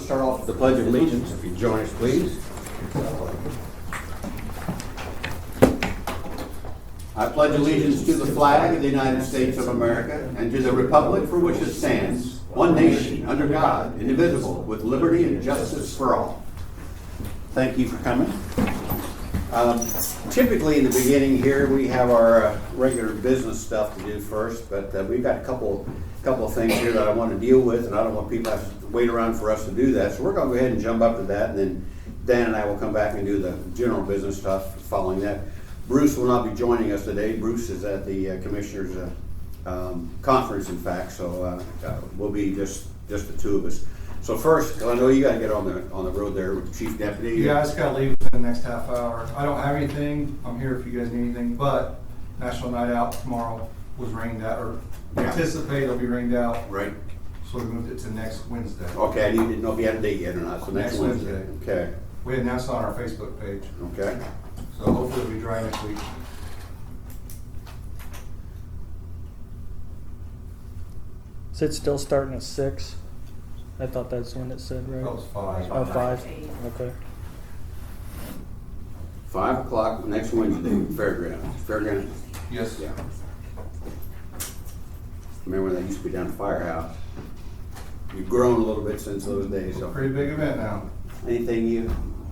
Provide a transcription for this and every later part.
start off with the Pledge of Allegiance. If you join us, please. I pledge allegiance to the flag of the United States of America and to the republic for which it stands, one nation, under God, indivisible, with liberty and justice for all. Thank you for coming. Typically in the beginning here we have our regular business stuff to do first, but we've got a couple of things here that I want to deal with, and I don't want people to have to wait around for us to do that. So we're going to go ahead and jump up to that, and then Dan and I will come back and do the general business stuff following that. Bruce will not be joining us today. Bruce is at the Commissioners' conference, in fact, so we'll be just the two of us. So first, I know you got to get on the road there with the Chief Deputy. Yeah, I just got to leave within the next half hour. I don't have anything. I'm here if you guys need anything, but National Night Out tomorrow was rained out, or anticipate it'll be rained out. Right. So we moved it to next Wednesday. Okay, I didn't know if you had a date yet or not, so next Wednesday. Okay. We announced it on our Facebook page. Okay. So hopefully it'll be dry next week. Is it still starting at 6? I thought that's when it said, right? That was 5. Oh, 5? Okay. 5 o'clock next Wednesday, Fairground. Yes. Yeah. Remember when that used to be down at the firehouse? You've grown a little bit since those days. It's a So, pretty big event now.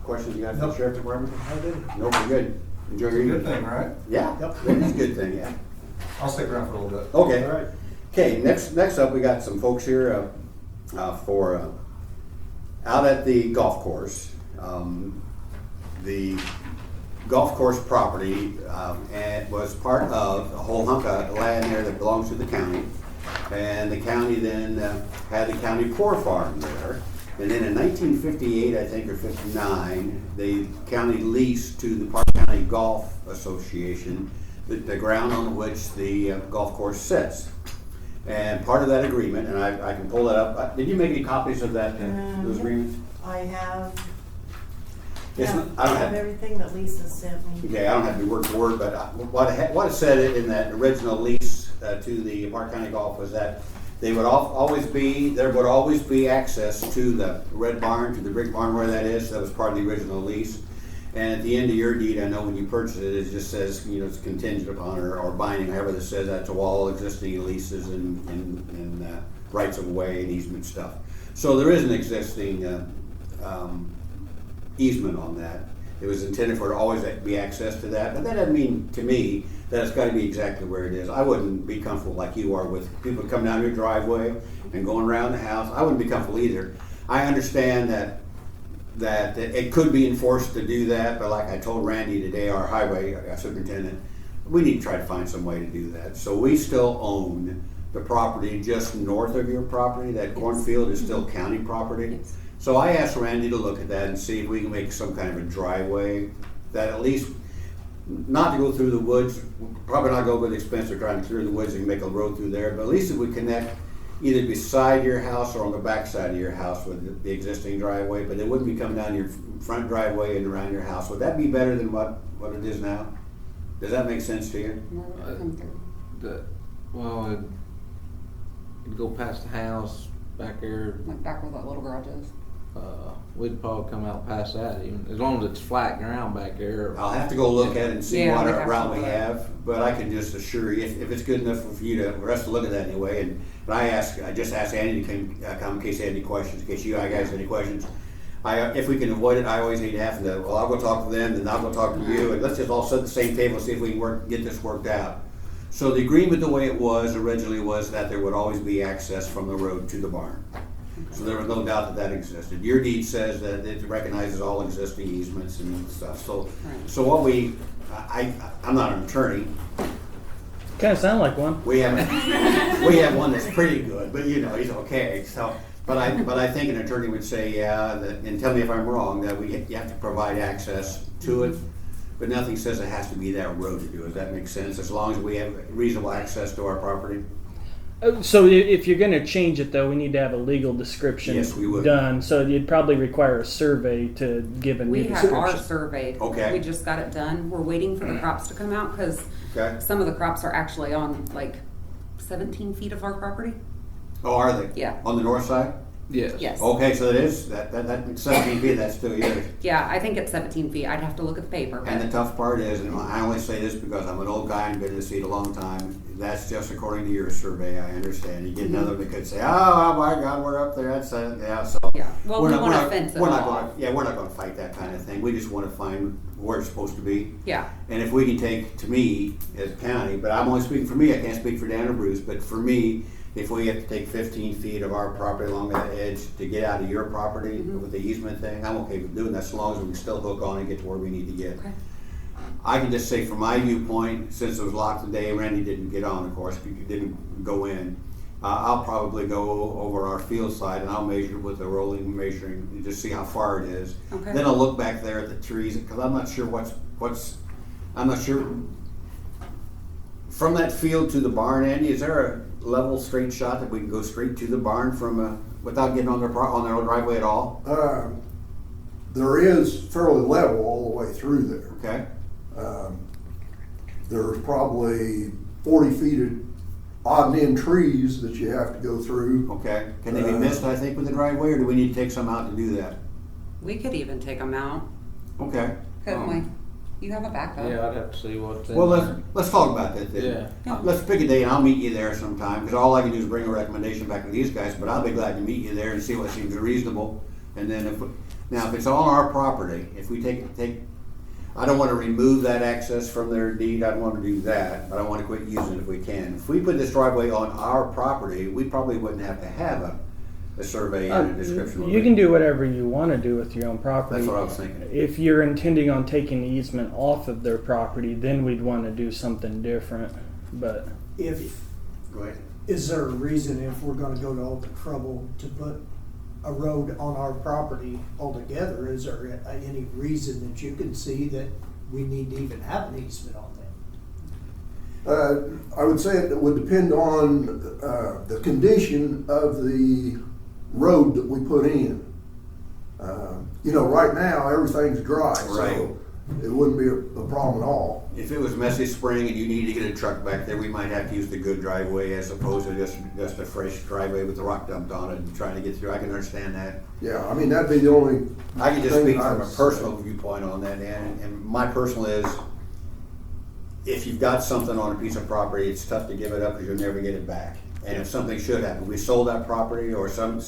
questions you got for the Nope. Sheriff Department? I did. No, we're good. Enjoy It's a your good evening. thing, right? Yeah, it is a good thing, yeah. I'll stick around for a little bit. Okay. All right. Okay, next up, we got some folks here for out at the golf course. The golf course property and was part of a whole hunk of land there that belongs to the county, and the county then had the county poor farm there. And then in 1958, I think, or 59, the county leased to the Parke County Golf Association the ground on which the golf course sits. And part of that agreement, and I can pull that up. Did you make any copies of that, those agreements? I have, It's yeah, not- I have everything that Lisa sent me. Okay, I don't have to be word for word, but what it said in that original lease to the Parke County Golf was that there would always be access to the red barn, to the brick barn where that is. That was part of the original lease. And at the end of your deed, I know when you purchase it, it just says, it's contingent upon or binding, however this says that, to all existing leases and rights of way and easement stuff. So there is an existing easement on that. It was intended for always to be access to that, but that doesn't mean to me that it's got to be exactly where it is. I wouldn't be comfortable like you are with people coming down your driveway and going around the house. I wouldn't be comfortable either. I understand that it could be enforced to do that, but like I told Randy today, our highway superintendent, we need to try to find some way to do that. So we still own the property just north of your property. That cornfield is still county property. Yes. So I asked Randy to look at that and see if we can make some kind of a driveway that at least not to go through the woods, probably not go to the expense of trying to clear the woods and make a road through there, but at least if we connect either beside your house or on the back side of your house with the existing driveway, but it wouldn't be coming down your front driveway and around your house. Would that be better than what it is now? Does that make sense to you? Well, it'd go past the house back there. Like back where that little garage is. We'd probably come out past that, even as long as it's flat ground back there. I'll have to go look at it and see Yeah, what we'd have to route we look. have, but I can just assure you, if it's good enough for us to look at that anyway. But I just asked Andy to come in case he had any questions, in case you guys had any questions. If we can avoid it, I always hate having to, I'll go talk to them, then I'll go talk to you, and let's just all sit at the same table and see if we can get this worked out. So the agreement, the way it was originally, was that there would always be access from the road to the barn. So there was no doubt that existed. Your deed says that it recognizes all existing easements and stuff. So what I'm not an attorney. Kind of sound like one. We have one that's pretty good, but he's okay. So, but I think an attorney would say, and tell me if I'm wrong, that you have to provide access to it, but nothing says it has to be that road to do it. Does that make sense? As long as we have reasonable access to our property. So if you're going to change it, though, we need to have a legal description Yes, we would. done. So you'd probably require a survey to give a new We have description. ours surveyed. Okay. We just got it done. We're waiting for the crops to come out because Okay. some of the crops are actually on like 17 feet of our property. Oh, are they? Yeah. On the north side? Yes. Yes. Okay, so it is, that 17 feet, that's still yours. Yeah, I think it's 17 feet. I'd have to look at the paper. And the But tough part is, and I only say this because I'm an old guy and been in the seat a long time, that's just according to your survey, I understand. You get another that could say, oh my God, we're up there, that's, yeah, so. yeah, well, We're we not- want we're to not- fence it we're not off. gonna- Yeah, we're not gonna fight that kind of thing. We just wanna find where it's supposed to be. Yeah. And if we can take, to me, as a county, but I'm only speaking for me, I can't speak for Dan or Bruce, but for me, if we have to take 15 feet of our property along that edge to get out of your property with the easement thing, I'm okay with doing that, so long as we can still hook on and get to where we need to get. Okay. I can just say from my viewpoint, since it was locked today, Randy didn't get on, of course, because he didn't go in. I'll probably go over our field side and I'll measure with the rolling measuring, and just see how far it is. Okay. Then I'll look back there at the trees, because I'm not sure I'm not sure. From that field to the barn, Andy, is there a level straight shot that we can go straight to the barn from, without getting on their own driveway at all? There is fairly level all the way through there. Okay, There's probably 40 feet of odd and end trees that you have to go through. okay. Can they be missed, I think, with the driveway, or do we need to take some out to do that? We could even take them out, Okay. couldn't we? You have a backup. Yeah, I'd have to see what's in Well, there. let's talk about that then. Yeah. Let's pick a day and I'll meet you there sometime, because all I can do is bring a recommendation back to these guys, but I'll be glad to meet you there and see what seems reasonable. And then if it's on our property, if we take, I don't wanna remove that access from their deed, I don't wanna do that, but I wanna quit using it if we can. If we put this driveway on our property, we probably wouldn't have to have a survey and a description. You can do whatever you want to do with your own property. That's what I was thinking. If you're intending on taking the easement off of their property, then we'd want to do something different. But If, Go ahead. is there a reason if we're gonna go to all the trouble to put a road on our property altogether, is there any reason that you can see that we need to even have an easement on that? I would say it would depend on the condition of the road that we put in. Right now, everything's dry, Right. so it wouldn't be a problem at all. If it was messy spring and you needed to get a truck back there, we might have to use the good driveway as opposed to just a fresh driveway with the rock dumped on it and trying to get through. I can understand that. Yeah, I mean, that'd be the only. I can just thing speak I from a would say. personal viewpoint on that, Dan, and my personal is, if you've got something on a piece of property, it's tough to give it up because you'll never get it back. And if something should happen, we sold that property or God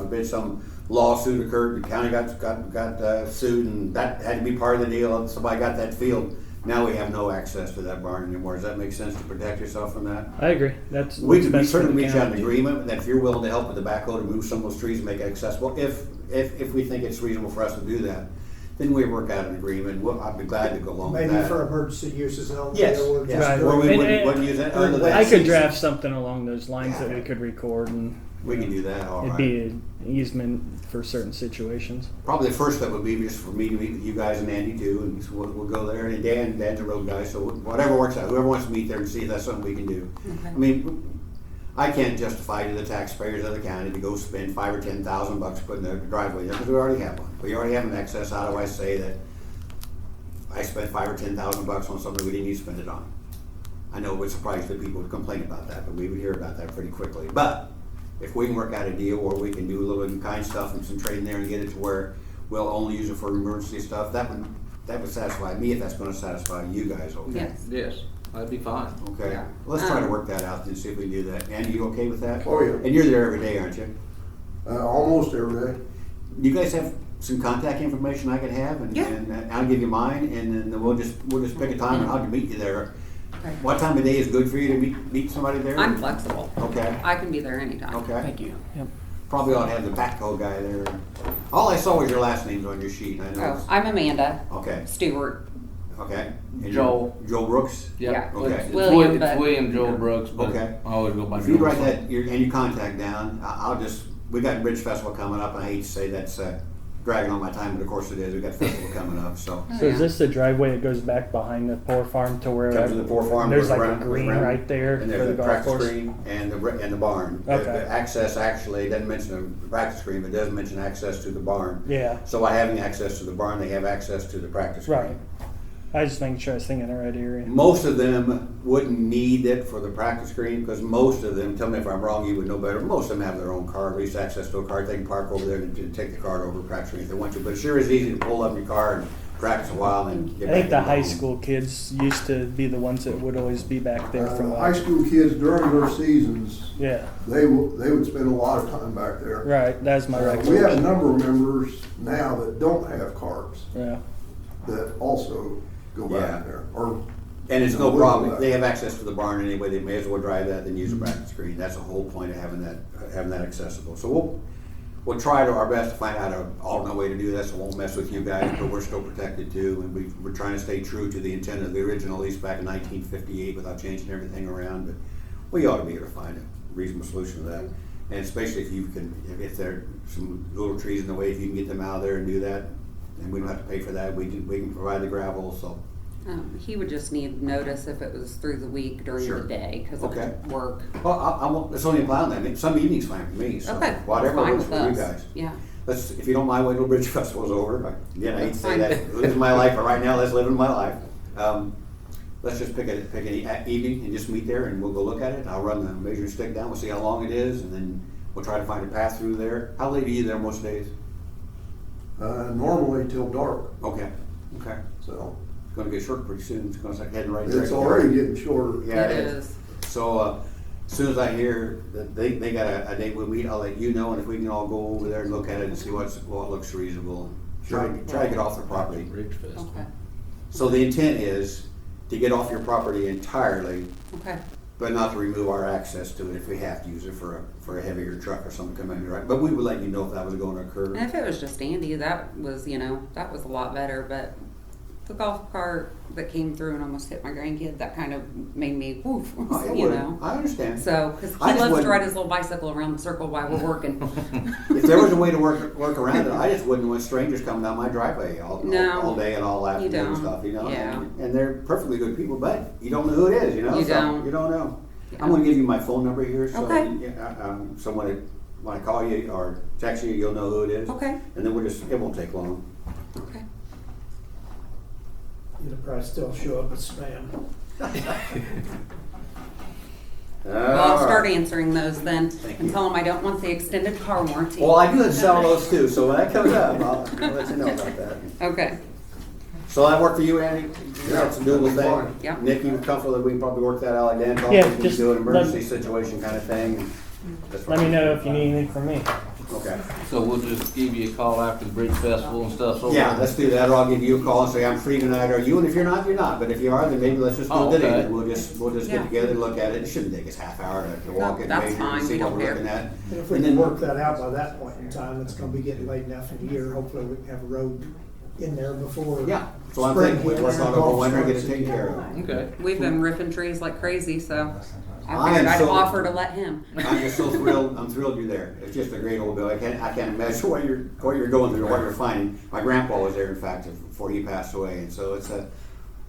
forbid, some lawsuit occurred, the county got sued and that had to be part of the deal, somebody got that field, now we have no access to that barn anymore. Does that make sense to protect yourself from that? I agree. That's We what's could best for the certainly reach out an county. agreement that if you're willing to help with the backhoe to move some of those trees and make it accessible, if we think it's reasonable for us to do that, then we work out an agreement. I'd be glad to go along with Maybe that. for emergency uses only. Yes, or yes, just Right. where we And- wouldn't use it other than. I could draft something along those lines that we could record, and We can do that, all it'd right. be an easement for certain situations. Probably the first step would be just for me to meet with you guys and Andy too, and so we'll go there. And Dan's a road guy, so whatever works out, whoever wants to meet there and see if that's something we can do. Okay. I mean, I can't justify to the taxpayers of the county to go spend $5,000 or $10,000 putting a driveway there, because we already have one. We already have an excess. How do I say that I spent $5,000 or $10,000 on something we didn't need to spend it on? I know it would surprise the people who complain about that, but we would hear about that pretty quickly. But if we can work out a deal where we can do a little in-kind stuff and some trading there and get it to where we'll only use it for emergency stuff, that would satisfy me if that's gonna satisfy you guys, okay? Yes. Yes, that'd be fine. Okay, Yeah. let's try to work that out and see if we can do that. Andy, you okay with that? Oh, yeah. And you're there every day, aren't you? Almost every day. You guys have some contact information I could have, and, Yeah. and I'll give you mine, and then we'll just pick a time and I'll meet you there. Okay. What time of day is good for you to meet somebody there? I'm flexible. Okay, I can be there anytime. okay. Thank you. Yep. Probably ought to have the backhoe guy there. All I saw was your last names on your sheet, I know. Oh, I'm Amanda Okay, Stewart. okay. And Joel. Joel Brooks? Yep. Yeah. Okay. It's William, it's but- William Joel Brooks, but Okay. I always go by If you Joel. write that, and your contact down, we got Bridge Festival coming up, and I hate to say that's dragging on my time, but of course it is, we got festival coming up, so. So is this the driveway that goes back behind the poor farm to where Comes to the poor farm. there's goes like around- a green goes around, right there and for there's the a golf practice course? green and the barn. Okay. The access actually, it doesn't mention the practice green, but it does mention access to the barn. Yeah. So by having access to the barn, they have access to the practice green. Right. I just making sure I was thinking the right area. Most of them wouldn't need it for the practice green, because most of them, tell me if I'm wrong, you would know better, most of them have their own car, at least access to a car. They can park over there and take the cart over, practice green if they want to, but it sure is easy to pull up your car and practice a while and get I back think the in high home. school kids used to be the ones that would always be back there from High school kids during their seasons, Yeah, they would spend a lot of time back there. right. That's my We have a recollection. number of members now that don't have carts Yeah. that also go Yeah. back there, or And it's no We'll problem, do if that. they have access to the barn anyway, they may as well drive that than use a practice green. That's the whole point of having that accessible. So we'll try to our best to find out an alternate way to do this. It won't mess with you guys, but we're still protected too. And we're trying to stay true to the intent of the original lease back in 1958 without changing everything around. But we ought to be able to find a reasonable solution to that. And especially if there are some little trees in the way, if you can get them out of there and do that, and we don't have to pay for that. We can provide the gravel, so. He would just need notice if it was through the week during Sure. the day, because of Okay. work. Well, I won't, it's only a plan then. Some evenings fine for me, so Okay, whatever fine works with for you us. guys. Yeah. Let's, if you don't mind, wait till Bridge Festival's over. Again, I hate to say That's that, fine. this is my life, but right now, let's live in my life. Let's just pick an evening and just meet there and we'll go look at it. I'll run the measuring stick down, we'll see how long it is, and then we'll try to find a path through there. How late are you there most days? normally till dark, Okay, so It's gonna get short pretty soon, it's gonna start heading right. it's direction. already getting shorter. Yeah, It it is. is. So, as soon as I hear that they got a date we'll meet, I'll let you know, and if we can all go over there and look at it and see what looks reasonable. Try to get off the property. Ridge Festival. Okay, So the intent is to get off your property entirely, okay. but not to remove our access to it if we have to use it for a heavier truck or something coming in, right? But we would let you know if that was going to occur. And if it was just Andy, that was a lot better, but the golf cart that came through and almost hit my grandkid, that kind of made me woof, I understand. So, because I he just loves to wouldn't- ride his little bicycle around the circle while we're working. If there was a way to work around it, I just wouldn't want strangers coming down my driveway all day and all afternoon and don't. stuff, you know? Yeah. And they're perfectly good people, but you don't know who it is, you know? You So don't. You don't know. Yeah. I'm gonna give you my phone number here, so, Okay. so when I call you or text you, you'll know who it is. Okay. And then it won't take long. Okay. It'll probably still show up as spam. Well, I'll start Alright. answering those then Thank and you. tell them I don't want the extended car warranty. Well, I do sell those too, so when that comes up, I'll let you know about that. Okay. So that work for you, Andy? That's a doable thing? Yeah. Nick, you comfortable that we can probably work that out like Dan talked, Yeah, we can just do an emergency let- situation kind of thing? and that's Let me fine. know if you need anything from me. Okay. So we'll just give you a call after the Bridge Festival and stuff, so. Yeah, let's do that, or I'll give you a call and say, I'm free tonight, or you, and if you're not, you're not, but if you are, then maybe let's just do Oh, it today, okay. and we'll just Yeah. get together and look at it. It shouldn't take us half hour to walk it and that's measure fine. and see We what don't we're care. looking at. And if we And can then- work that out by that point in time, it's gonna be getting late enough in the year, hopefully we can have a road in there before. Yeah, so I'm spring thinking we hits work and on it over golf winter and get it starts taken again. care of. Okay. We've been ripping trees like crazy, so I I figured am I'd so- offer to let him. I'm just so thrilled. I'm thrilled you're there. It's just a great old bill. I can't imagine what you're going through, what you're finding. My grandpa was there, in fact, before he passed away, and so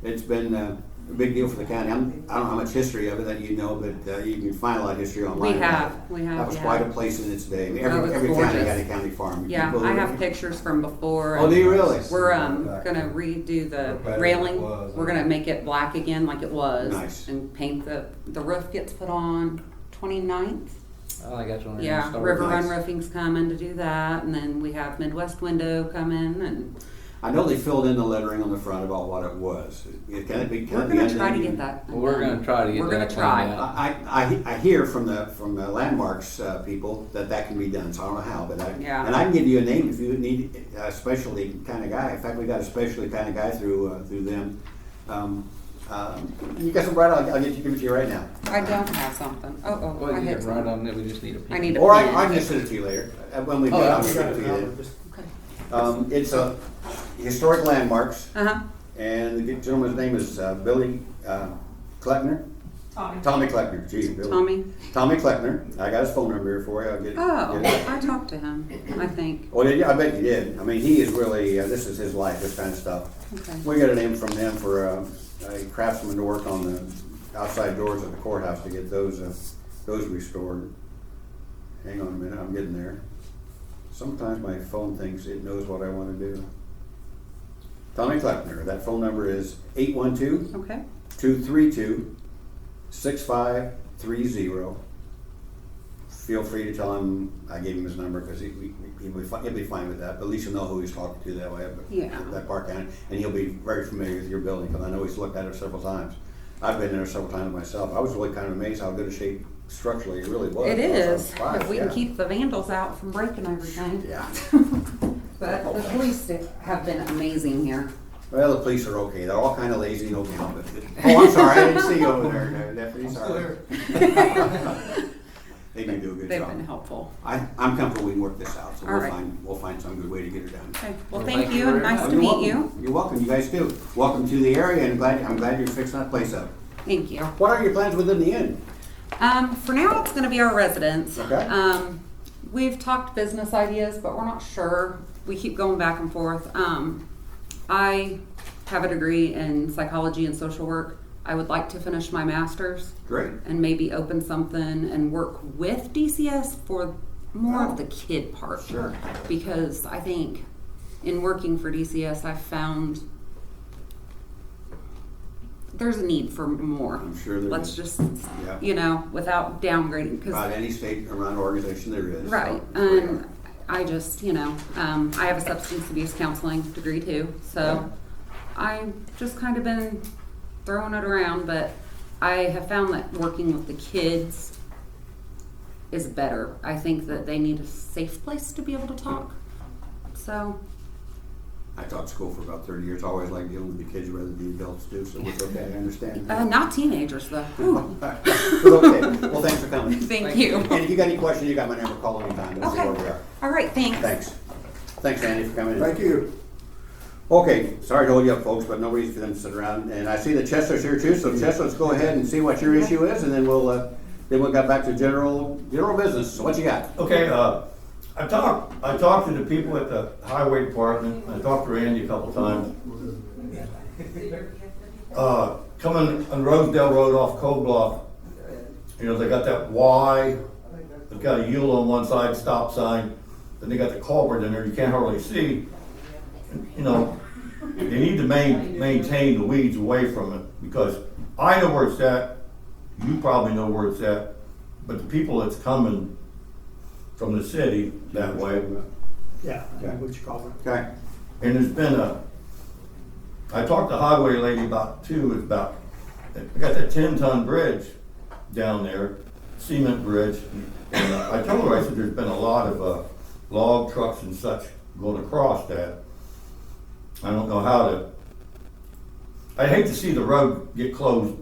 it's been a big deal for the county. I don't know how much history of it that you know, but you can find a lot of history online. We have, That was yeah. quite a place in its day. I mean, Oh, it's every county gorgeous. had a county farm. Yeah, People- I have pictures from before. Oh, do you really? We're gonna redo the railing. We're gonna make it black again like it was. Nice. And paint the roof gets put on 29th. I think that's when they're Yeah, gonna start. River Run Nice. Roofing's coming to do that, and then we have Midwest Window coming, and I know they filled in the lettering on the front about what it was. Can it be? we're Can it be gonna try to undone? get that. Well, we're gonna try to get We're that gonna cleaned try. out. I hear from the landmarks people that can be done, so I don't know how, but Yeah. and I can give you a name if you need a specialty kind of guy. In fact, we got a specialty kind of guy through them. You got some right? I'll give it to you right now. I don't have something. Oh, Well, I you had can write something. on it, we just need a pen. I need a Or I pen. can just send it to you later when we Oh, get yeah, on. we I'll got give it it to now, you. just- Okay. It's a historic landmarks, Uh-huh. and the gentleman's name is Billy Kleckner. Tommy Kleckner. Geez, Billy. Tommy Kleckner. I got his phone number here for you. I'll get Oh, get it. I talked to him, I think. Oh, did you? I bet you did. I mean, he is really, this is his life, this kind of stuff. Okay. We got a name from him for a craftsman to work on the outside doors of the courthouse to get those restored. Hang on a minute, I'm getting there. Sometimes my phone thinks it knows what I want to do. Tommy Kleckner. That phone number is 812 Okay. 232 6530. Feel free to tell him I gave him his number because he'll be fine with that. But at least he'll know who he's talking to that way. But Yeah. That Parke County, and he'll be very familiar with your building because I know he's looked at it several times. I've been there several times myself. I was really kind of amazed how good a shape structurally it really was. It I was is, surprised, if we can yeah. keep the vandals out from breaking everything. Yeah. But the police have been amazing here. Well, the police are okay. They're all kind of lazy, no count. But oh, I'm sorry, I didn't see you over there, Deputy. Sorry. They can do a good They've job. been helpful. I'm comfortable we can work this out, so All right. we'll find some good way to get it done. Okay, well, Well, thank thank you you, and very nice much. to You're meet welcome. you. You're welcome. You guys too. Welcome to the area, and I'm glad you're fixing that place up. Thank you. What are your plans within the inn? For now, it's gonna be our residents. Okay. We've talked business ideas, but we're not sure. We keep going back and forth. I have a degree in psychology and social work. I would like to finish my master's Great. and maybe open something and work with DCS for more of the kid part. Sure. Because I think in working for DCS, I found there's a need for more. I'm sure there Let's is. just, Yeah. you know, without downgrading. 'Cause About any state around organization there is. right, So, and I just, you know, I have a substance abuse counseling degree too, so I've just kind of been throwing it around, but I have found that working with the kids is better. I think that they need a safe place to be able to talk. So, I taught school for about 30 years. I always like dealing with the kids rather than the adults too, so it's okay. I understand. not teenagers though. Whew. It's okay. Well, thanks for coming. Thank you. And if you got any questions, you got my number. Call anytime. We'll see Okay. where we are. All right, thanks. Thanks. Thanks, Andy, for coming in. Thank you. Okay, sorry to hold you up, folks, but no reason for them to sit around. And I see that Chester's here too, so Chester, let's go ahead and see what your issue is, and then we'll get back to general business. So what you got? Okay, I talked to the people at the highway department. I talked to Randy a couple times. Coming on Rosedale Road off Cold Bluff, you know, they got that Y, they've got a U on one side, stop sign, then they got the culvert in there, you can't hardly see. You know, they need to maintain the weeds away from it, because I know where it's at, you probably know where it's at, but the people that's coming from the city that way, Yeah, I know what you call it. Okay. and there's been I talked to highway lady about they got that 10-ton bridge down there, cement bridge, and I told her, I said, there's been a lot of log trucks and such going across that. I don't know how to, I hate to see the road get closed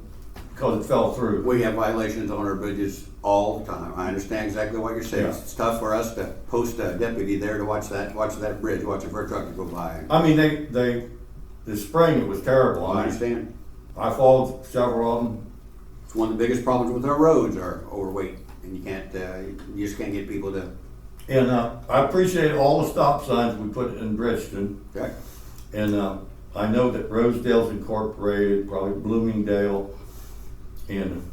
because it fell through. We have violations on our bridges all the time. I understand exactly what you're saying. Yeah. It's tough for us to post a deputy there to watch that bridge, watching for a truck to go by. I mean, this spring it was terrible. I understand. I followed several of them. It's one of the biggest problems with our roads are overweight, and you just can't get people to. And I appreciate all the stop signs we put in Bridgeton. Okay. And I know that Rosedale's incorporated, probably Bloomingdale, and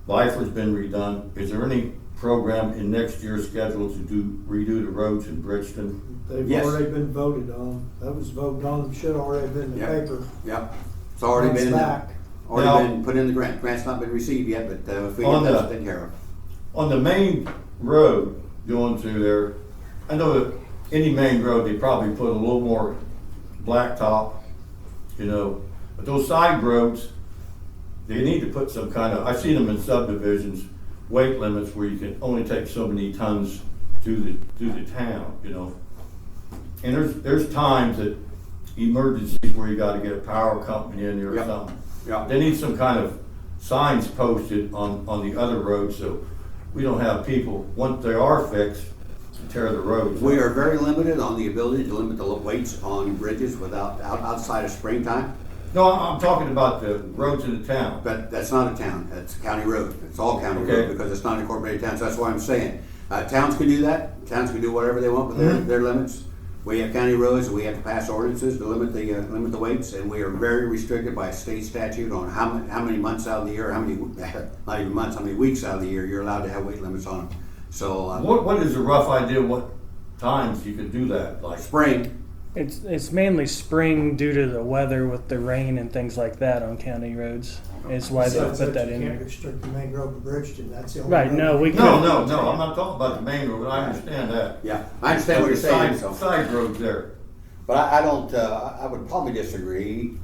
Lifer's been redone. Is there any program in next year's schedule to redo the roads in Bridgeton? They've Yes. already been voted on. That was voted on, should already been in the Yeah. paper. Yeah. It's already Months been back. Now- been put in the grant. Grant's not been received yet, but if we On get the- that taken care of. On the main road going through there, I know that any main road, they probably put a little more blacktop, you know, but those side roads, they need to put some kind of, I've seen them in subdivisions, weight limits where you can only take so many tons through the town, you know. And there's times that emergencies where you gotta get a power company in there or Yep. something. Yeah. They need some kind of signs posted on the other roads so we don't have people, once they are fixed, to tear the roads. We are very limited on the ability to limit the weights on bridges outside of springtime. No, I'm talking about the roads in the town. But that's not a town, that's a county road. It's all county Okay. road because it's not an incorporated town, so that's why I'm saying. Towns can do that, towns can do whatever they want with their limits. We have county roads, we have to pass ordinances to limit the weights, and we are very restricted by state statute on how many months out of the year, not even months, how many weeks out of the year you're allowed to have weight limits on them. So, What is a rough idea what times you could do that, like? spring, It's mainly spring due to the weather with the rain and things like that on county roads. Is why they Besides put that you in can't there. restrict the main road to Bridgeton, that's the only. Right, road no, we you couldn't. No, I'm not talking about the main road, I understand that. Yeah, I understand what you're saying, so. Side roads there. But I don't, I would probably disagree.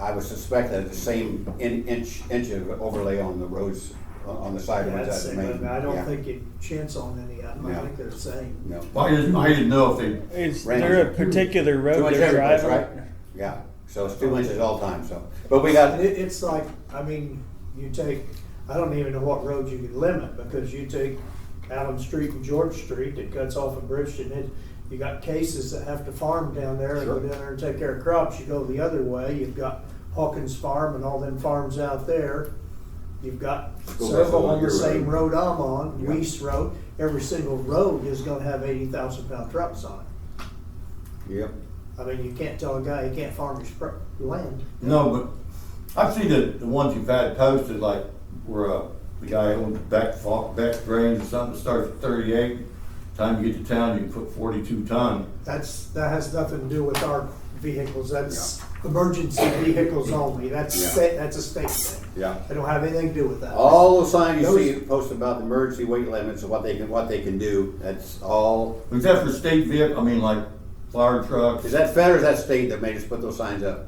I would suspect that the same inch of overlay on the roads, on the side roads. That's as it, the main. but I don't Yeah. think it chance on any of them, I No. think they're the same. No. I didn't know if they, Is Rain. there a particular Too road much they're every place, driving? right? Yeah, so it's 2 inches all the time, so. But we got, It's like, I mean, you take, I don't even know what roads you could limit, because you take Allen Street and George Street that cuts off of Bridgeton, you got cases that have to farm down there and go Sure. down there and take care of crops, you go the other way, you've got Hawkins Farm and all them farms out there. You've got School several bus on the your same road. road I'm on, Yeah. Weiss Road, every single road is gonna have 80,000-pound trucks on it. yep, I mean, you can't tell a guy he can't farm his land. no, but I've seen the ones you've had posted, like where the guy owns Beck Grains or something, starts at 38. Time you get to town, you can put 42 ton. That has nothing to do with our vehicles, that's emergency vehicles only, that's Yeah. that's a state thing. yeah. They don't have anything to do with that. All those signs you Those- see posted about the emergency weight limits and what they can do, that's all. Except for state vehicle, I mean like fire trucks. Is that federal or is that state that made us put those signs up?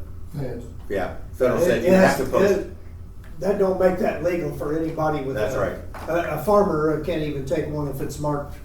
Yeah, federal said you have to post it. That don't make that legal for anybody with That's right. A farmer can't even take one if it's marked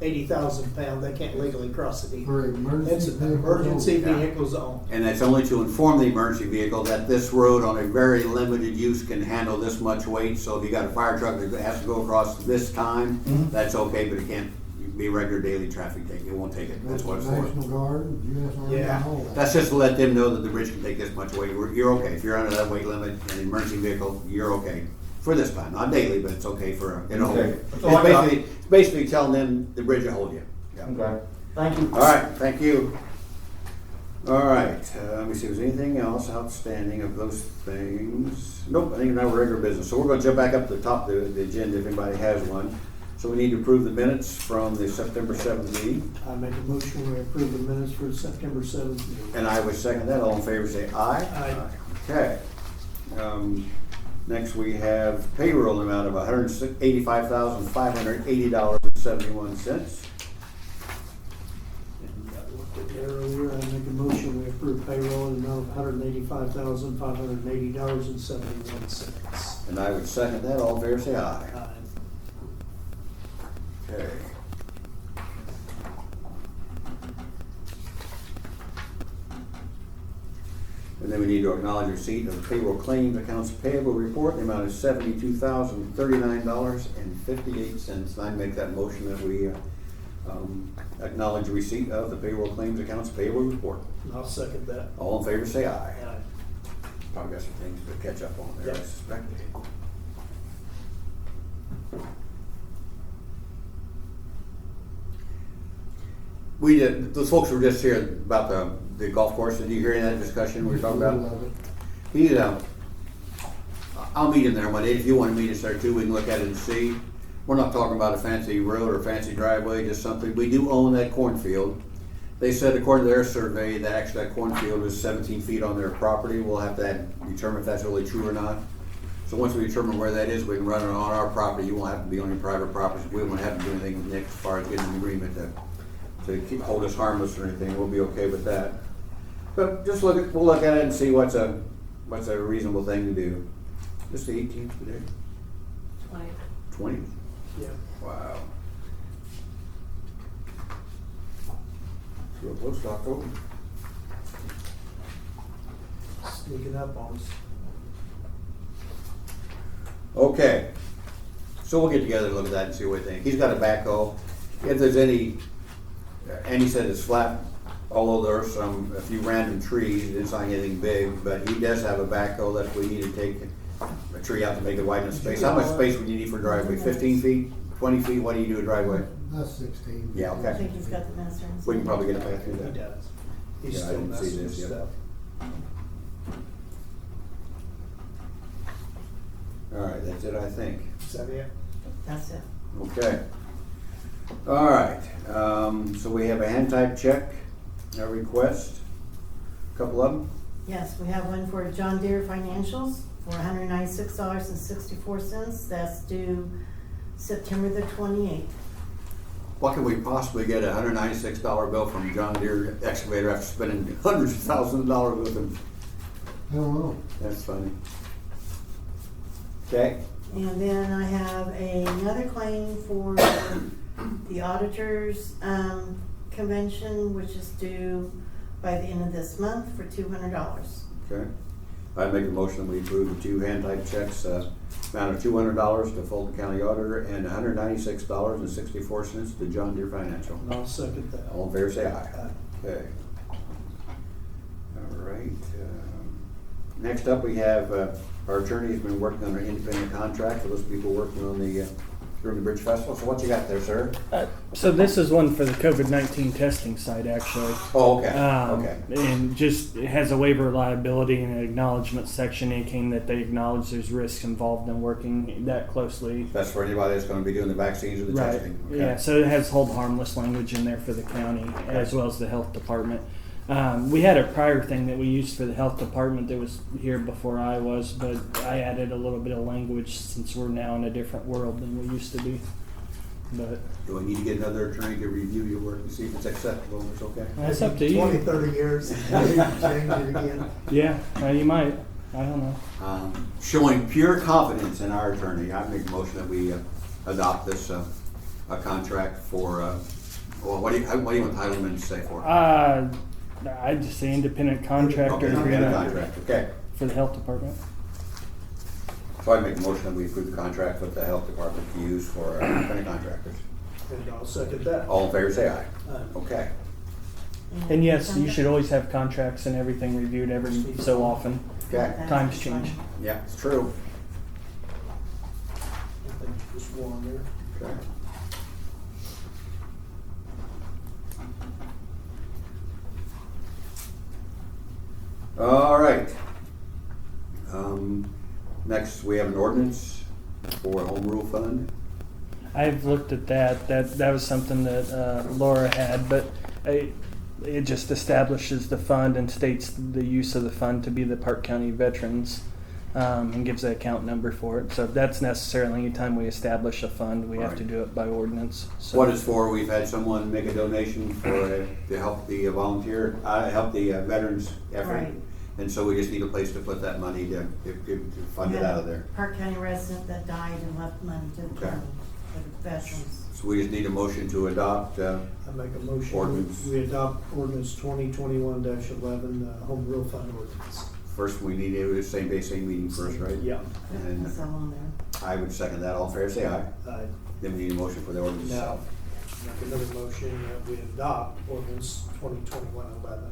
80,000 pound, they can't legally cross it either. For emergency It's an vehicles emergency only. Yeah. vehicles only. And that's only to inform the emergency vehicle that this road on a very limited use can handle this much weight. So if you got a fire truck that has to go across this time, that's okay, but it can't be regular daily traffic take. It won't take it. That's what it's for. National Guard, US Army, Yeah. and all that. That's just to let them know that the bridge can take this much weight. You're okay. If you're under that weight limit in an emergency vehicle, you're okay. For this time, not daily, but it's okay for, Okay. That's It's all I got. basically telling them the bridge will hold you. Yeah. Okay, thank you. All right, thank you. All right, let me see, was anything else outstanding of those things? Nope, I think now we're regular business. So we're gonna jump back up to the top of the agenda if anybody has one. So we need to approve the minutes from the September 7th meeting. I make a motion, we approve the minutes for September 7th meeting. And I would second that. All in favor say aye. Aye. Okay. Next we have payroll amount of $185,580.71. Looked at that earlier, I make a motion, we approve payroll in the amount of $185,580.71. And I would second that. All in favor say aye. Okay. And then we need to acknowledge receipt of payroll claims accounts payable report. The amount is $72,039.58. And I make that motion that we acknowledge receipt of the payroll claims accounts payable report. I'll second that. All in favor say aye. Aye. Probably got some things to catch up on there, I Yep. suspect. We did, those folks were just here about the golf course. Did you hear any of that discussion we were talking about? Love it. He, I'll meet him there Monday. If you want to meet us there too, we can look at it and see. We're not talking about a fancy road or fancy driveway, just something. We do own that cornfield. They said according to their survey that actually that cornfield is 17 feet on their property. We'll have to determine if that's really true or not. So once we determine where that is, we can run it on our property. You won't have to be on your private property. We won't have to do anything with Nick as far as getting an agreement to hold us harmless or anything. We'll be okay with that. But just we'll look at it and see what's a reasonable thing to do. Just the 18th today? 20th? Yeah. Wow. It's real close to October. Sneaking up on us. Okay. So we'll get together and look at that and see what we think. He's got a backhoe. If there's any, Andy said it's flat, although there's a few random trees. It's not anything big, but he does have a backhoe that if we need to take a tree out to make it wide enough space. How much space would you need for a driveway? 15 feet? 20 feet? What do you do a driveway? That's 16. Yeah, okay. I think he's got the master. We can probably get it back through He that. does. He's Yeah, I still didn't see messing with this yet. stuff. All right, that's it, I think. Is that it? That's it. Okay. All right, so we have a hand type check, a request, a couple of them. Yes, we have one for John Deere Financials for $196.64. That's due September the 28th. What can we possibly get a $196 bill from John Deere excavator after spending hundreds of thousands of dollars with them? I don't know. That's funny. Okay, And then I have another claim for the auditors convention, which is due by the end of this month for $200. okay. I'd make a motion that we approve the two hand type checks, amount of $200 to Fulton County Auditor and $196.64 to John Deere Financial. And I'll second that. All in favor, say aye. Aye. Okay. All right. Next up, we have, our attorney has been working on an independent contract for those people working on the, during the Bridge Festival. So what you got there, sir? So this is one for the COVID-19 testing site, actually. Oh, okay, Um, okay. And just, it has a waiver of liability and an acknowledgement section indicating that they acknowledge there's risks involved in working that closely. That's for anybody that's gonna be doing the vaccines or the Right, testing. Okay. yeah, so it has hold harmless language in there for the county as well as the health department. We had a prior thing that we used for the health department that was here before I was, but I added a little bit of language since we're now in a different world than we used to be. But Do we need to get another attorney to review your work and see if it's acceptable, if it's okay? that's up to you. 20, 30 years, change it again. Yeah, you might. I don't know. Showing pure confidence in our attorney, I make a motion that we adopt this a contract for, well, what do you entitlement say for? I'd just say independent contractor Okay, independent contract, okay. for the health department. So I make a motion that we approve the contract with the health department to use for independent contractors. And I'll second that. All in favor, say aye. Aye. Okay. And yes, you should always have contracts and everything reviewed every so often. Okay. Times change. Yeah, it's true. I think just one there. Okay. All right. Next, we have an ordinance for a home rule fund. I've looked at that. That was something that Laura had, but it just establishes the fund and states the use of the fund to be the Parke County Veterans and gives the account number for it. So if that's necessarily anytime we establish a fund, we have to do it by ordinance. So What it's for, we've had someone make a donation for, to help the volunteer, help the veterans effort. Right. And so we just need a place to put that money to fund it out of there. Parke County resident that died and left money to the Okay. county for the veterans. So we just need a motion to adopt, I make a motion, Ordinance. we adopt ordinance 2021-11, home rule fund ordinance. first we need to do the same day, same meeting first, right? Yeah. And That's all on there. I would second that. All fair, say aye. Then we need a motion for the ordinance Now, itself. make another motion that we adopt ordinance 2021-11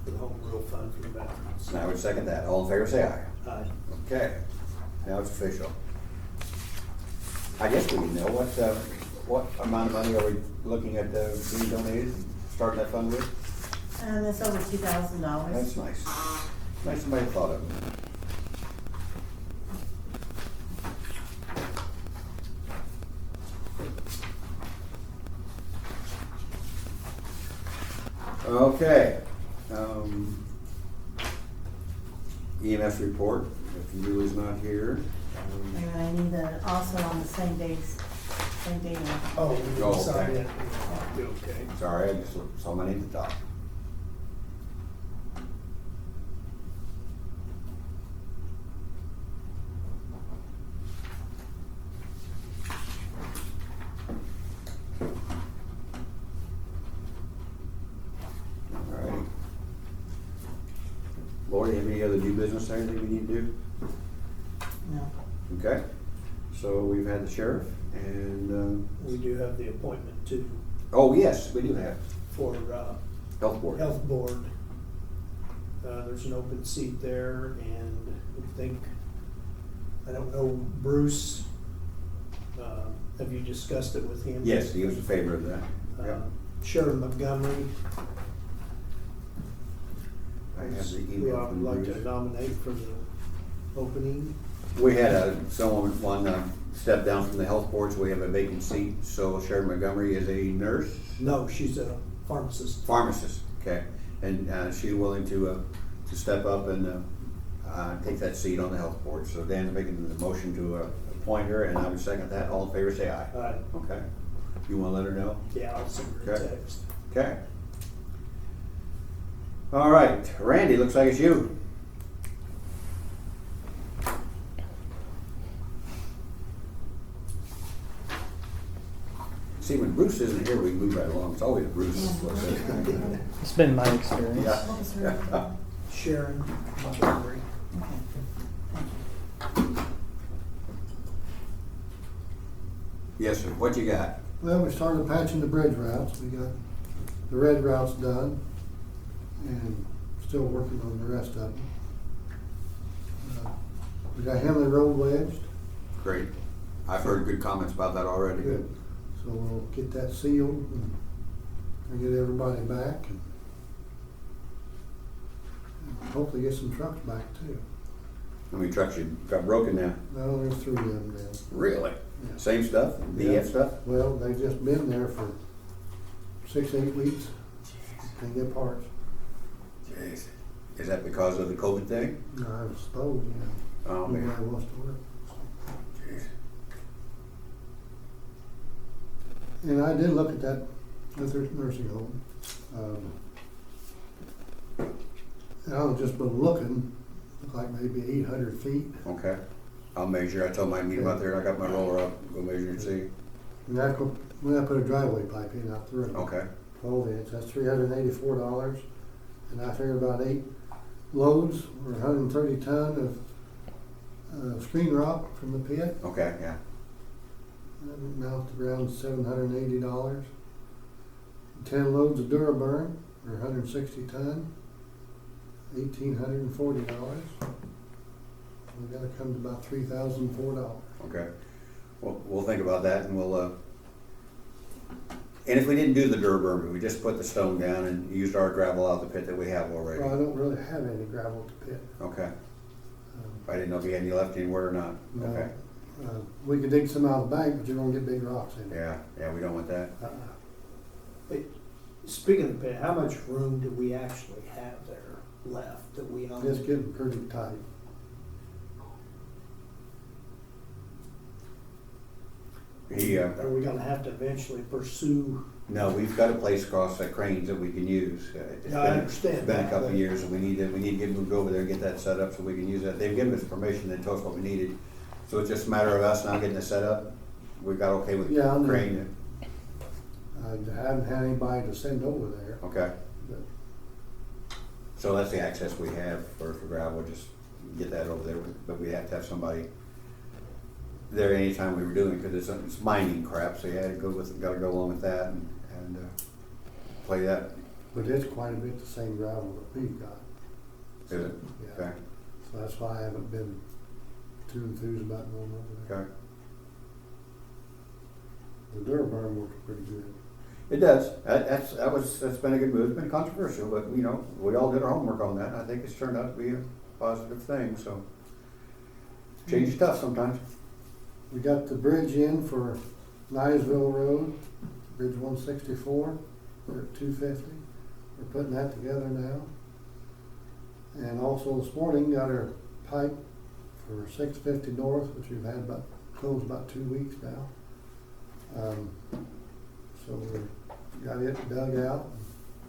for the home rule fund for the veterans. And I would second that. All in favor, say aye. Aye. Okay, now it's official. I guess we can know what amount of money are we looking at being donated, starting that fund with? That's over $2,000. That's nice. Nice somebody thought of it. Okay. EMS report, if Julie's not here. And I need that also on the same days, same day. Oh, we Oh, can sign okay. it. Okay. Sorry, I just saw my name at the top. All right. Laura, do you have any other new business or anything we need to do? No. Okay, so we've had the sheriff and, We do have the appointment too oh, yes, we do have for health board. health board. There's an open seat there, and we think, I don't know, Bruce, have you discussed it with him? Yes, he was in favor of that. Yeah. Sheriff Montgomery, I have the who email I would from like to Bruce. nominate for the opening. We had someone, one stepped down from the health board, so we have a vacant seat. So Sharon Montgomery is a nurse, No, she's a pharmacist. pharmacist, okay? And she's willing to step up and take that seat on the health board. So Dan's making the motion to appoint her, and I would second that. All in favor, say aye. Okay. You wanna let her know? Yeah, I'll send her a Okay. text. Okay. All right, Randy, looks like it's you. See, when Bruce isn't here, we move right along. It's always Bruce. It's been my experience. Yeah. Sharon Montgomery. Yes, sir. What you got? Well, we started patching the bridge routes. We got the red routes done and still working on the rest of them. We got Henley Road wedged. Great. I've heard good comments about that already. Good. So we'll get that sealed and get everybody back and hopefully get some trucks back too. How many trucks you got broken now? No, there's 3 of them now. Really? Yeah. Same stuff? DF Yeah. stuff? Well, they've just been there for 6-8 weeks. Can't get parts. Jeez. Is that because of the COVID thing? No, I suppose, yeah. Oh, man. Nobody wants to work. Jeez. And I did look at that nursing home. And I was just been looking, looked like maybe 800 feet. Okay. I'll measure. I told my meet him out there. I got my roller up. Go measure and see. And when I put a driveway pipe in out the road. Okay. 12 inch, that's $384. And I figured about 8 loads or 130 ton of screen rock from the pit. Okay, yeah. That would amount to around $780. 10 loads of Duraburn, or 160 ton, $1,840. We gotta come to about $3,004. Okay. Well, we'll think about that and we'll, and if we didn't do the Duraburn, we just put the stone down and used our gravel out of the pit that we have already. Well, I don't really have any gravel at the pit. Okay. I didn't know if you had any left anywhere or not. No. Okay. We could dig some out of the bank, but you're gonna get big rocks in it. Yeah, we don't want that. Hey, speaking of pit, how much room do we actually have there left that we own? It's getting pretty tight. Are we gonna have to eventually pursue? No, we've got a place across at Cranes that we can use. It's No, I been- understand It's been a that, couple of but- years and we need to get moved over there and get that set up so we can use that. They've given us permission and told us what we needed. So it's just a matter of us now getting it set up. We got okay with Yeah, I know. Crane. I haven't had anybody to send over there. Okay. But So that's the access we have for gravel, just get that over there, but we have to have somebody there anytime we were doing it, because it's mining crap, so you had to gotta go along with that and play that. But it's quite a bit the same gravel that we've got. Is it? Yeah. Okay, So that's why I haven't been too enthused about going over there. okay. The Duraburn works pretty good. It does, that's been a good move, it's been controversial, but we all did our homework on that, and I think it's turned out to be a positive thing, so. Change is tough sometimes. We got the bridge in for Niceville Road, Bridge 164, we're at 250. We're putting that together now. And also this morning got our pipe for 650 North, which we've had closed about 2 weeks now. So we got it dug out.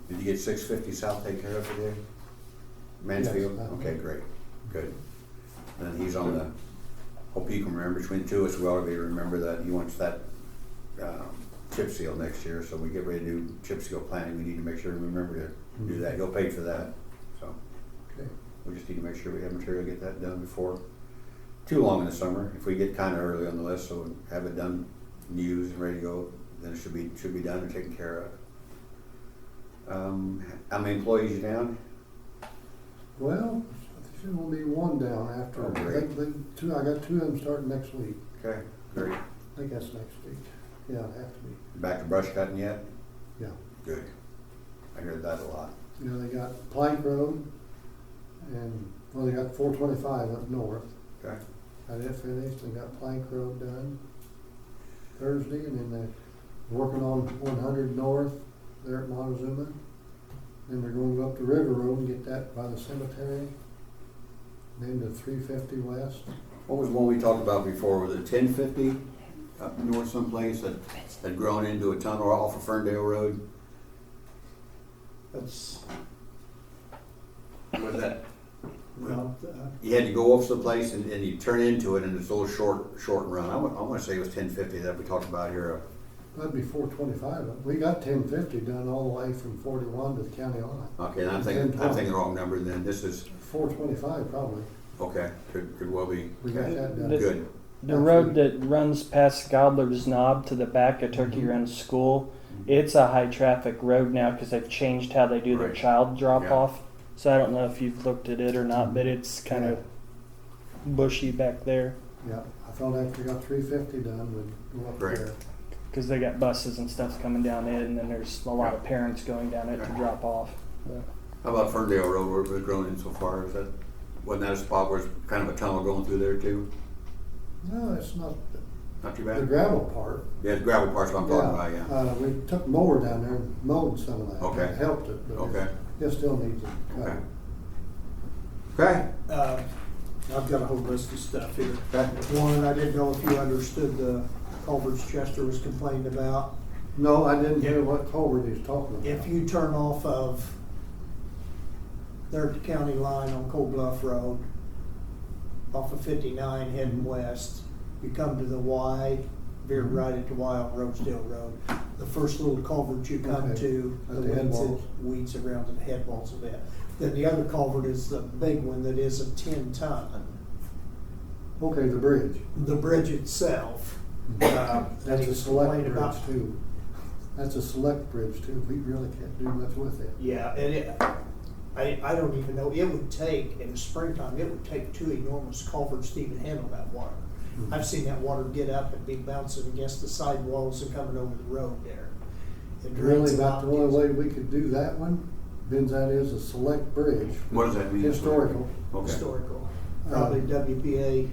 Did you get 650 South take care of today? Mansfield? Yes. Okay, great, good. And he's on the, hope you can remember, between the two of us, we ought to be remember that he wants that chip seal next year, so we get ready to do chip seal planning, we need to make sure we remember to do that. He'll pay for that, so. Okay. We just need to make sure we have material to get that done before too long in the summer. If we get kinda early on the list, so we have it done, used and ready to go, then it should be done and taken care of. How many employees you down? Well, there should only be one down after. Oh, great. I got 2 of them starting next week. Okay, great. I think that's next week. Yeah, it'll have to be. Back to brush cutting yet? Yeah. Good. I heard that a lot. You know, they got Plank Road and, well, they got 425 up north. Okay. got it finished, and got Plank Road done Thursday, and then they're working on 100 North there at Montezuma. Then they're going to go up the River Road and get that by the cemetery. Then to 350 West. What was one we talked about before? Was it 1050 up north someplace that had grown into a tunnel off of Ferndale Road? That's, Was that? well, You had to go off someplace and you turn into it, and it's a little short run. I want to say it was 1050 that we talked about here. That'd be 425. We got 1050 done all the way from 41 to the county line. Okay, and I'm thinking the wrong number. Then this is 425 probably. okay. Could well be. We got that done. Good. The road that runs past Gobbler's Knob to the back of Turkey Run School, it's a high traffic road now because they've changed how they do their Right. child drop Yeah. off. So I don't know if you've looked at it or not, but it's kind of bushy back there Yeah, I thought after we got 350 done, we'd go up Great. there. because they got buses and stuff coming down it, and then there's a lot of parents going down it to drop off. But How about Ferndale Road where we've grown in so far? Wasn't that a spot where it's kind of a tunnel going through there too? No, it's not Not too the bad. gravel part. Yeah, the gravel part's what I'm talking about. Yeah. We took mower down there and mowed some of that. Okay. It helped it, but Okay. it still needs it. Okay. Okay. I've got a whole list of stuff here. Okay. One, I didn't know if you understood the culverts Chester was complaining about. No, I didn't hear what culvert he was talking about. If you turn off of their county line on Cold Bluff Road, off of 59 heading west, you come to the Y, veer right into Y on Rosedale Road. The first little culvert you come Okay. to, At the the head weeds, walls. weeds around the head walls a bit. Then the other culvert is the big one that is a 10-ton. Okay, the bridge. The bridge itself. That's that he a was select complaining bridge about. too. That's a select bridge too. We really can't do much with it. Yeah, and I don't even know, it would take, in the springtime, it would take two enormous culverts to even handle that water. Mhm. I've seen that water get up and be bouncing against the sidewalls and coming over the road there. It drains Really, a about lot. the only way we could do that one, Ben's that is a select bridge. What does that mean? Historical. Okay. Historical, probably WPA,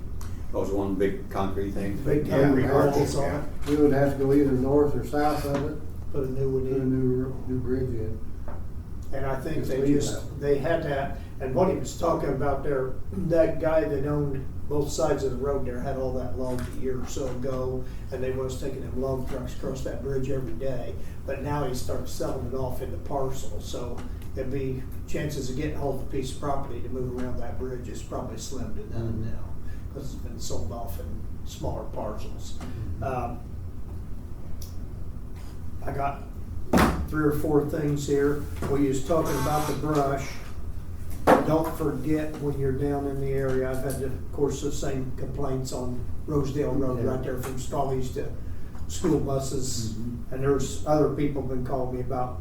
That was one big concrete thing. big Yeah, concrete yeah. walls on it, We would have to go either north or south of it, put a new one put a in. new bridge in. And I think Just they leave just, that. they had that, and what he was talking about there, that guy that owned both sides of the road there had all that logged a year or so ago, and they was taking them log trucks across that bridge every day. But now he started selling it off into parcels, so it'd be, chances of getting hold of a piece of property to move around that bridge is probably slim to none now, because it's been sold off in smaller parcels. I got 3 or 4 things here. We was talking about the brush. Don't forget when you're down in the area, I've had, of course, the same complaints on Rosedale Road Yeah. right there from Scully's to school buses. Mhm. And there's other people been calling me about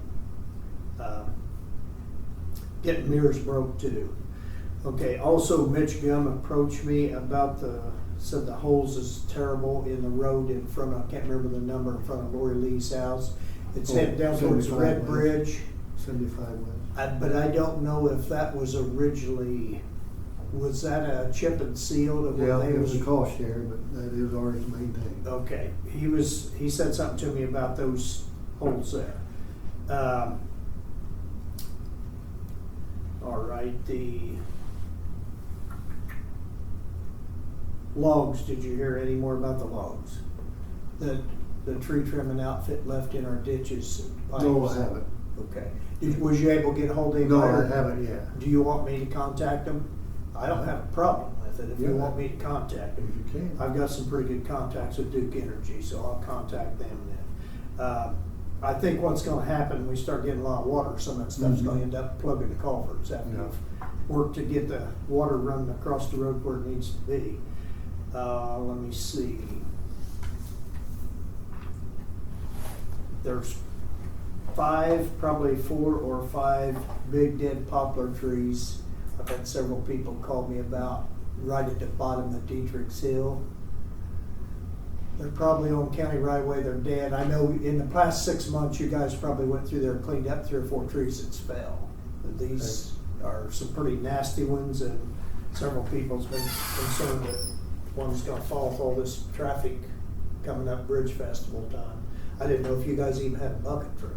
getting mirrors broke too. Okay, also Mitch Gum approached me about said the holes is terrible in the road in front of, I can't remember the number, in front of Lori Lee's house. It's Oh, headed down towards 75 Red west. Bridge. 75 west. But I don't know if that was originally, was that a chip and seal? That Yeah, they it was a cost share, but that is ours to maintain. Okay, he said something to me about those holes there. All right, the logs, did you hear any more about the logs? The tree trimming outfit left in our ditches and No, pipes? I haven't. Okay. Was you able to get hold of him? No, I haven't yet. Do you want me to contact him? I don't have a problem with it if you Yeah. want me to contact him. If you can. I've got some pretty good contacts with Duke Energy, so I'll contact them then. I think what's gonna happen, when we start getting a lot of water, some of that stuff's gonna end up plugging the culverts after Yeah. we've worked to get the water running across the road where it needs to be. Let me see. There's 5, probably 4 or 5 big dead poplar trees. I've had several people call me about right at the bottom of Dietrich's Hill. They're probably on county right away, they're dead. I know in the past 6 months, you guys probably went through there and cleaned up 3 or 4 trees that fell. But these are some pretty nasty ones, and several people's been concerned that one's gonna fall with all this traffic coming up Bridge Festival time. I didn't know if you guys even had a bucket truck,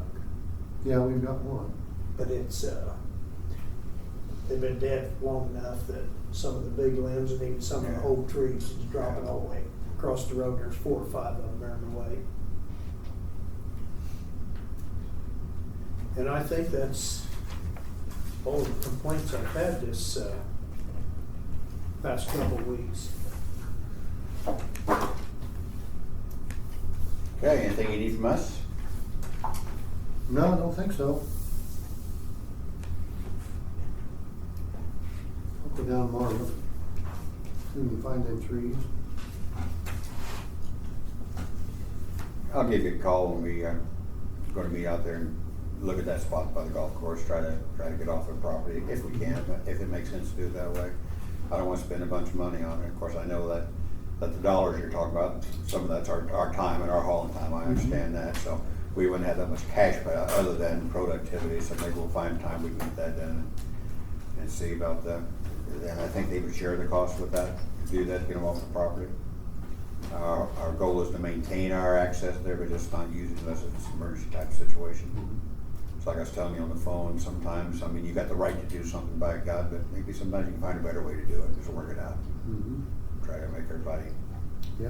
Yeah, we've got one. but it's, they've been dead long enough that some of the big limbs and even some of the old trees is dropping all the way across the road. There's 4 or 5 of them burned away. And I think that's all the complaints I've had this past couple of weeks. Okay, anything you need from us? No, I don't think so. I'll go down tomorrow, look, see if we can find them trees. I'll give you a call when we going to meet out there and look at that spot by the golf course. Try to get off the property if we can, but if it makes sense to do it that way. I don't want to spend a bunch of money on it. Of course, I know that the dollars you're talking about, some of that's our time and our hauling time. I understand that, so we wouldn't have that much cash, but other than productivity, so maybe we'll find time we can get that done and see about that. And I think they would share the cost with that to do that, get them off the property. Our goal is to maintain our access there, but just not use it unless it's an emergency type situation. It's like I was telling you on the phone, sometimes, I mean, you got the right to do something by God, but maybe sometimes you can find a better way to do it, just work it out. Try to make everybody Yeah,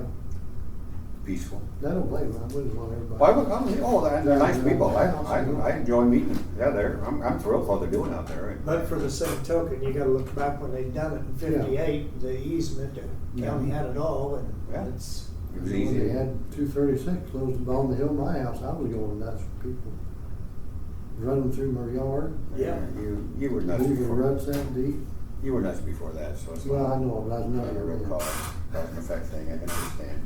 peaceful. I don't blame them, I wouldn't want everybody. Why would come? Oh, they're nice people. I enjoy meeting them. Yeah, I'm thrilled with what they're doing out there. But for the same token, you gotta look back when they done it in 58, the easement, the county had it all, Yeah. and it's, It was When easy. they had 236 closed on the hill in my house, I was going nuts for people running through my yard, yeah. You were nuts leaving before. ruts that deep. You were nuts before that, so it's Well, I know, but I was not not a real really. cause and effect thing. I can understand.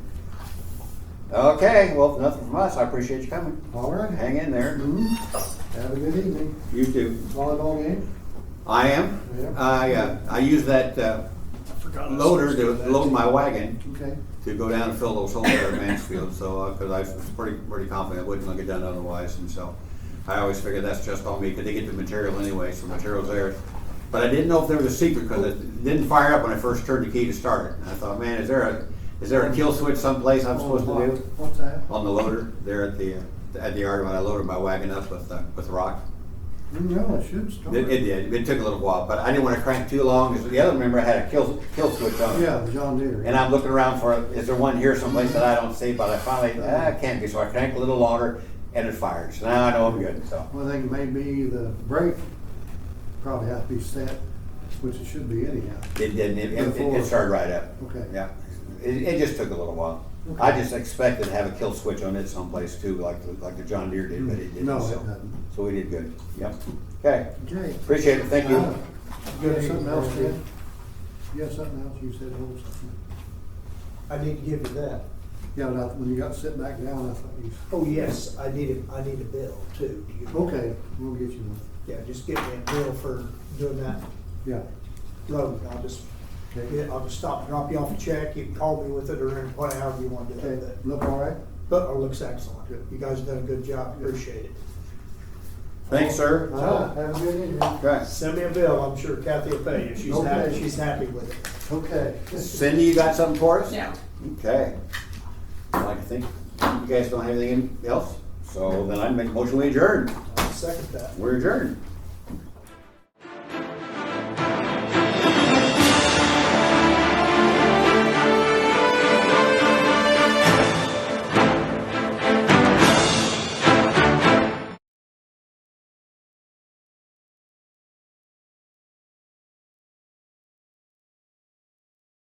Okay, well, if nothing from us. I appreciate you coming. All right. Hang in there. Have a good evening. You too. Volleyball game? I am. Yeah. I use that loader to load my wagon Okay. to go down and fill those holes there at Mansfield. So, because I was pretty confident it wouldn't get done otherwise, and so I always figured that's just on me because they get the material anyway, so the material's there. But I didn't know if there was a secret because it didn't fire up when I first turned the key to start it. And I thought, man, is there a kill switch someplace I'm supposed to do What's that? on the loader there at the yard when I loaded my wagon up with rock? No, it should start. It did. It took a little while, but I didn't want to crank too long because the other member had a kill switch on it. Yeah, the John Deere. And I'm looking around for, is there one here someplace that I don't see? But I finally, it can't be. So I cranked a little longer and it fired. So now I know I'm good. So Well, I think it may be the brake probably has to be set, which it should be anyhow. it didn't. It started right up. Okay. Yeah. It just took a little while. Okay. I just expected to have a kill switch on it someplace too, like the John Deere did, but it didn't. No, it so, doesn't. so we did good. Yep. Okay. Okay. Appreciate it. Thank you. Good, something else, Ted? You got something else? You said hold something. I need to give you that. Yeah, when you got sit back down, I thought you. Oh, yes, I need a bill too. Do you- Okay, we'll get you one. Yeah, just give me a bill for doing that Yeah. load. I'll just stop and drop you off a check. You can call me with it or whatever you want to do Okay, with it. look all right? But it looks excellent. Good. You guys have done a good job. Appreciate it. Thanks, sir. Have a good evening. Okay. Send me a bill. I'm sure Kathy will pay you. She's happy. Okay. She's happy with it. Okay. Cindy, you got something for us? Yeah. Okay. I like to think you guys don't have anything else, so then I'd make a motion we adjourn. I'll second that. We're adjourned.